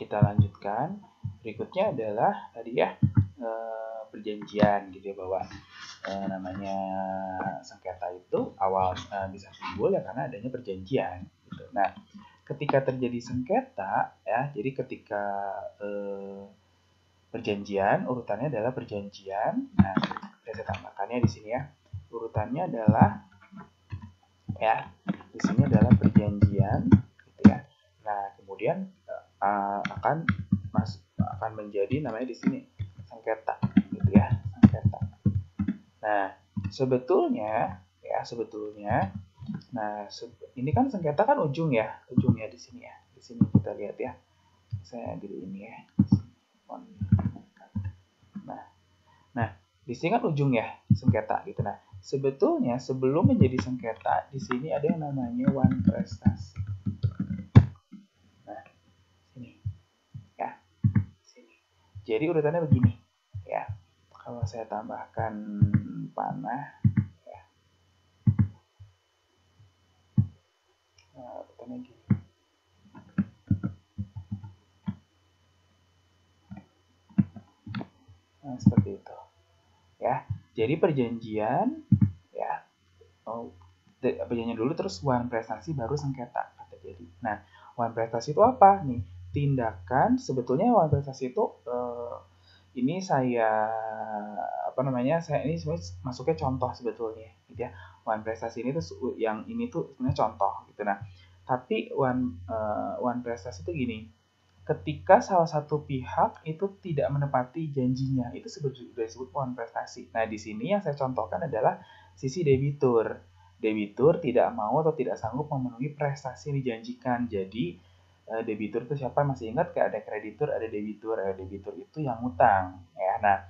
kita lanjutkan. Berikutnya adalah tadi ya perjanjian gitu ya, bahwa namanya sengketa itu awal bisa timbul ya karena adanya perjanjian gitu. Nah, ketika terjadi sengketa ya, jadi ketika perjanjian urutannya adalah perjanjian. Nah, saya tambahkannya di sini ya. Urutannya adalah ya, di sini adalah perjanjian gitu ya. Nah, kemudian akan menjadi namanya di sini sengketa gitu ya, sengketa. Nah, sebetulnya nah ini kan sengketa kan ujungnya di sini ya. Di sini kita lihat ya. Saya ambil ini ya. Nah, di sini kan ujungnya sengketa gitu. Nah, sebetulnya sebelum menjadi sengketa di sini ada yang namanya wan prestasi. Nah, sini ya, sini. Jadi urutannya begini ya. Kalau saya tambahkan panah ya. Nah, urutannya gini. Nah, seperti itu. Ya. Jadi perjanjian ya. Perjanjian dulu terus wan prestasi baru sengketa kata jadi. Nah, wan prestasi itu apa nih? Tindakan sebetulnya wan prestasi itu ini saya saya ini masuknya contoh sebetulnya gitu ya. Wan prestasi ini tuh yang ini tuh sebenarnya contoh gitu. Nah, tapi wan prestasi itu gini. Ketika salah satu pihak itu tidak menepati janjinya, itu sebetulnya disebut wan prestasi. Nah, di sini yang saya contohkan adalah sisi debitur. Debitur tidak mau atau tidak sanggup memenuhi prestasi yang dijanjikan. Jadi, debitur itu siapa? Masih ingat kayak ada kreditur, ada debitur. Debitur itu yang ngutang. Ya, nah,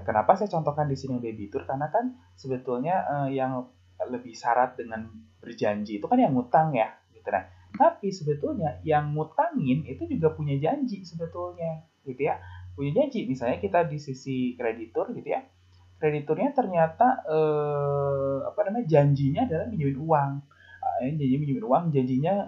kenapa saya contohkan di sini debitur? Karena kan sebetulnya yang lebih syarat dengan berjanji itu kan yang ngutang ya, gitu. Nah, tapi sebetulnya yang ngutangin itu juga punya janji sebetulnya, gitu ya. Punya janji. Misalnya kita di sisi kreditur, gitu ya. Krediturnya ternyata janjinya adalah minjemin uang. Janjinya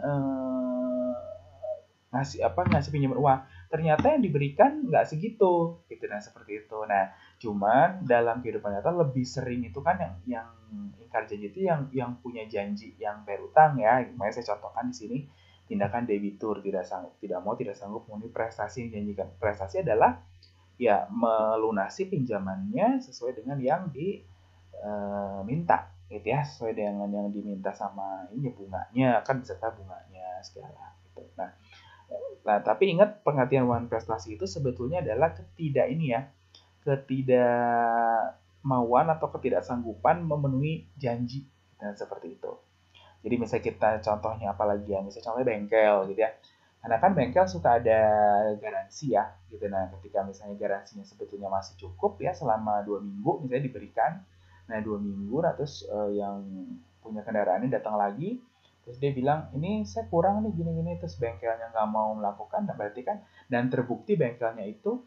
ngasih pinjaman uang. Ternyata yang diberikan nggak segitu, gitu. Nah, seperti itu. Nah, cuman dalam kehidupan nyata lebih sering itu kan yang ingkar janji itu yang punya janji yang bayar utang ya. Makanya saya contohkan di sini tindakan debitur tidak sanggup memenuhi prestasi yang dijanjikan. Prestasi adalah ya melunasi pinjamannya sesuai dengan yang diminta gitu ya, sesuai dengan yang diminta sama ini bunganya kan beserta bunganya segala gitu. Nah, tapi ingat pengertian wan prestasi itu sebetulnya adalah ketidakmauan atau ketidaksanggupan memenuhi janji dan seperti itu. Jadi misalnya kita contohnya apalagi ya, misalnya contohnya bengkel gitu ya. Karena kan bengkel suka ada garansi ya gitu. Nah, ketika misalnya garansinya sebetulnya masih cukup ya selama 2 minggu misalnya diberikan. Nah, 2 minggu nah terus yang punya kendaraan ini datang lagi terus dia bilang ini saya kurang nih gini-gini terus bengkelnya nggak mau melakukan, nah berarti kan dan terbukti bengkelnya itu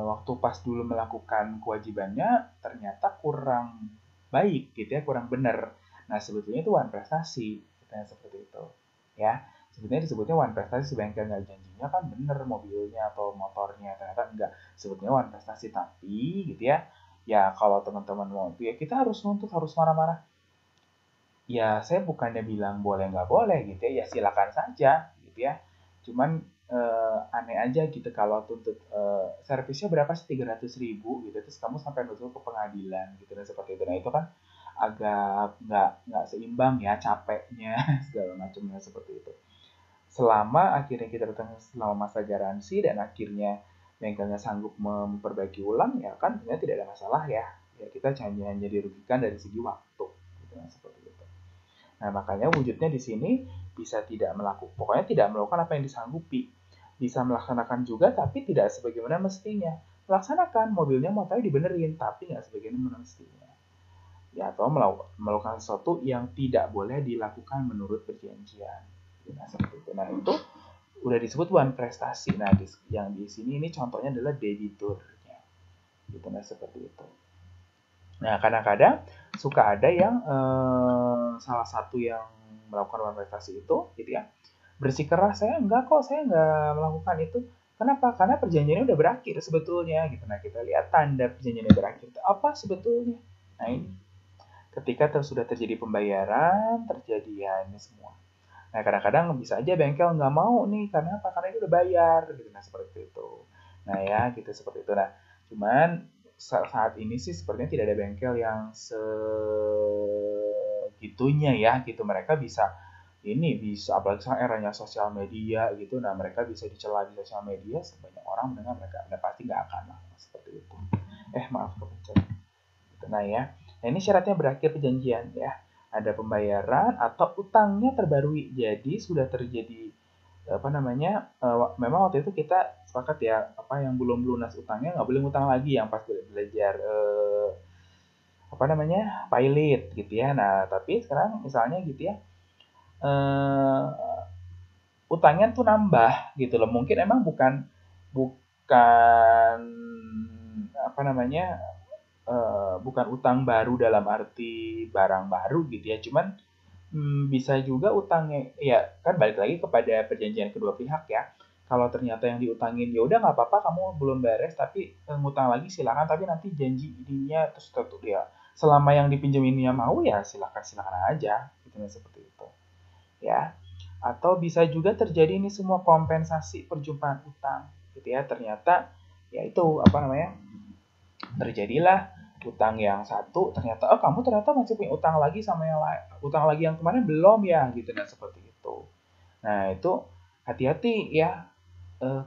waktu pas dulu melakukan kewajibannya ternyata kurang baik gitu ya, kurang benar. Nah, sebetulnya itu wan prestasi katanya seperti itu ya. Sebetulnya disebutnya wan prestasi, bengkel nggak janjinya kan bener mobilnya atau motornya ternyata enggak, sebetulnya wan prestasi. Tapi gitu ya kalau teman-teman mau itu ya kita harus nuntut, harus marah-marah. Ya saya bukannya bilang boleh nggak boleh gitu ya silakan saja gitu ya. Cuman aneh aja gitu kalau tuntut servisnya berapa sih 300.000 gitu terus kamu sampai nuntut ke pengadilan gitu dan seperti itu. Nah, itu kan agak nggak seimbang ya capeknya segala macamnya seperti itu. Selama akhirnya kita datang selama masa garansi dan akhirnya bengkelnya sanggup memperbaiki ulang ya kan sebenarnya tidak ada masalah ya. Ya kita hanya dirugikan dari segi waktu gitu nah, seperti itu. Nah, makanya wujudnya di sini bisa pokoknya tidak melakukan apa yang disanggupi. Bisa melaksanakan juga, tapi tidak sebagaimana mestinya. Melaksanakan, mobilnya motornya dibenerin, tapi nggak sebagaimana mestinya. Ya, atau melakukan sesuatu yang tidak boleh dilakukan menurut perjanjian. Nah, seperti itu. Nah, itu udah disebut wan prestasi. Nah, yang di sini ini contohnya adalah debiturnya. Gitu, nah seperti itu. Nah, kadang-kadang suka ada yang salah satu yang melakukan wan prestasi itu gitu ya bersikeras, saya enggak kok, saya enggak melakukan itu. Kenapa? Karena perjanjiannya udah berakhir sebetulnya gitu. Nah, kita lihat tanda perjanjiannya berakhir itu apa sebetulnya. Nah, ini ketika sudah terjadi pembayaran, terjadi ya ini semua. Nah, kadang-kadang bisa aja bengkel nggak mau nih, karena apa? Karena itu udah bayar, gitu. Nah, seperti itu. Nah, ya, gitu, seperti itu. Nah, cuman saat ini sih sepertinya tidak ada bengkel yang segitunya ya, gitu. Mereka bisa, ini bisa, apalagi sekarang eranya sosial media gitu, nah mereka bisa dicela di sosial media, sebanyak orang mendengar mereka, nah pasti nggak akan lah, seperti itu. Maaf, kepencet. Nah ya, nah ini syaratnya berakhir perjanjian ya. Ada pembayaran atau utangnya terbarui. Jadi sudah terjadi apa namanya? Memang waktu itu kita sepakat ya, apa yang belum lunas utangnya nggak boleh utang lagi, yang pas belajar apa namanya? Pilot gitu ya. Nah, tapi sekarang misalnya gitu ya, eh, utangnya tuh nambah gitu loh. Mungkin emang bukan bukan apa namanya? Bukan utang baru dalam arti barang baru gitu ya, cuman bisa juga utangnya ya kan balik lagi kepada perjanjian kedua pihak ya. Kalau ternyata yang diutangin ya udah nggak apa-apa kamu belum beres tapi ngutang lagi silakan, tapi nanti janji ininya terus tetap ya selama yang dipinjeminnya mau ya silakan silakan aja gitu ya, seperti itu ya. Atau bisa juga terjadi ini semua kompensasi perjumpaan utang gitu ya, ternyata ya itu apa namanya, terjadilah utang yang satu ternyata oh kamu ternyata masih punya utang lagi sama yang lain, utang lagi yang kemarin belum ya gitu, nah seperti itu. Nah itu hati-hati ya,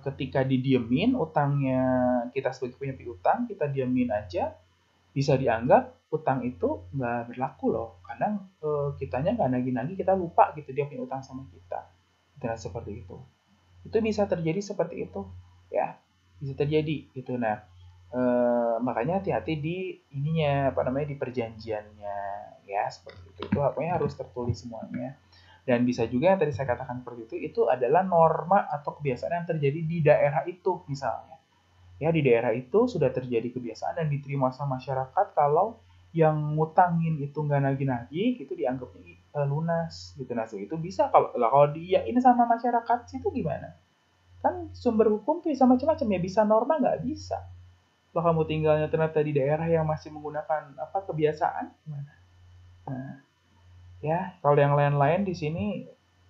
ketika didiemin utangnya, kita sebagai punya piutang kita diemin aja, bisa dianggap utang itu nggak berlaku loh, karena kitanya nggak nagih-nagih, kita lupa gitu dia punya utang sama kita, dan seperti itu bisa terjadi seperti itu ya, bisa terjadi gitu. Nah, makanya hati-hati di ininya apa namanya, di perjanjiannya ya, seperti itu pokoknya harus tertulis semuanya. Dan bisa juga yang tadi saya katakan seperti itu adalah norma atau kebiasaan yang terjadi di daerah itu misalnya ya, di daerah itu sudah terjadi kebiasaan dan diterima sama masyarakat kalau yang ngutangin itu nggak nagih-nagih gitu dianggapnya lunas gitu. Nah itu bisa, kalau diiyain sama masyarakat situ gimana, kan sumber hukum tuh bisa macam-macam ya, bisa norma nggak bisa. Kalau kamu tinggalnya ternyata di daerah yang masih menggunakan apa kebiasaan gimana? Nah, ya kalau yang lain-lain di sini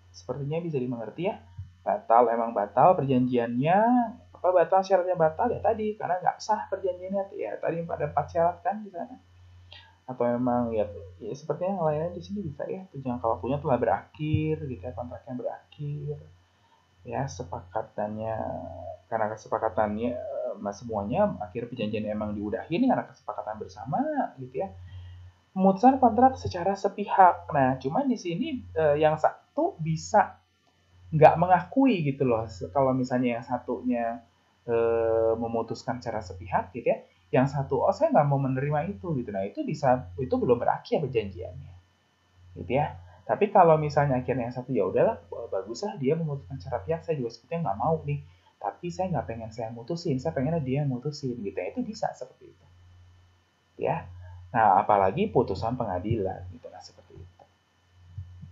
sepertinya bisa dimengerti ya. Batal emang batal perjanjiannya, apa batal syaratnya batal ya tadi karena nggak sah perjanjiannya ya tadi pada 4 syarat kan di sana. Atau memang ya, ya sepertinya yang lainnya di sini bisa ya, jangka waktunya telah berakhir gitu ya, kontraknya berakhir ya, sepakatannya karena kesepakatannya semuanya akhir perjanjian emang diudahin karena kesepakatan bersama gitu ya, memutuskan kontrak secara sepihak. Nah cuman di sini yang satu bisa nggak mengakui gitu loh, kalau misalnya yang satunya memutuskan secara sepihak gitu ya, yang satu oh saya nggak mau menerima itu gitu, nah itu bisa, itu belum berakhir perjanjiannya gitu ya. Tapi kalau misalnya akhirnya yang satu ya udahlah bagus lah dia memutuskan secara pihak, saya juga sebetulnya nggak mau nih, tapi saya nggak pengen saya mutusin, saya pengennya dia mutusin gitu ya, itu bisa seperti itu ya. Nah apalagi putusan pengadilan gitu, nah seperti itu.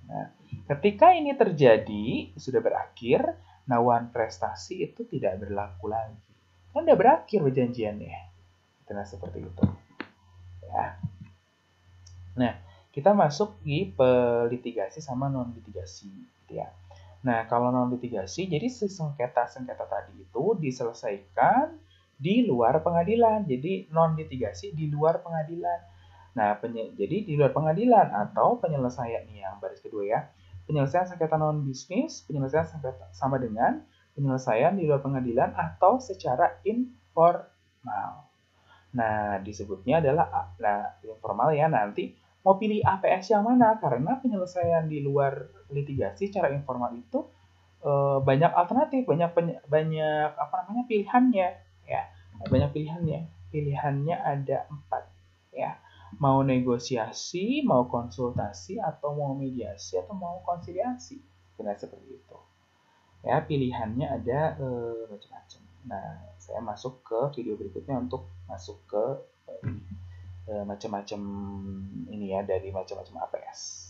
Nah, ketika ini terjadi, sudah berakhir, nawan prestasi itu tidak berlaku lagi. Kan udah berakhir perjanjiannya. Nah, seperti itu. Ya. Nah, kita masuk di litigasi sama non litigasi, gitu ya. Nah, kalau non litigasi, jadi si sengketa-sengketa tadi itu diselesaikan di luar pengadilan. Jadi non litigasi di luar pengadilan. Nah, jadi di luar pengadilan atau penyelesaian nih yang baris kedua ya. Penyelesaian sengketa non bisnis, penyelesaian sengketa sama dengan penyelesaian di luar pengadilan atau secara informal. Nah, disebutnya adalah informal ya, nanti mau pilih APS yang mana, karena penyelesaian di luar litigasi secara informal itu banyak alternatif, banyak apa namanya pilihannya ya, banyak pilihannya. Pilihannya ada 4 ya. Mau negosiasi, mau konsultasi, atau mau mediasi, atau mau konsiliasi. Kira seperti itu. Ya, pilihannya ada macam-macam. Nah, saya masuk ke video berikutnya untuk masuk ke macam-macam ini ya, dari macam-macam APS.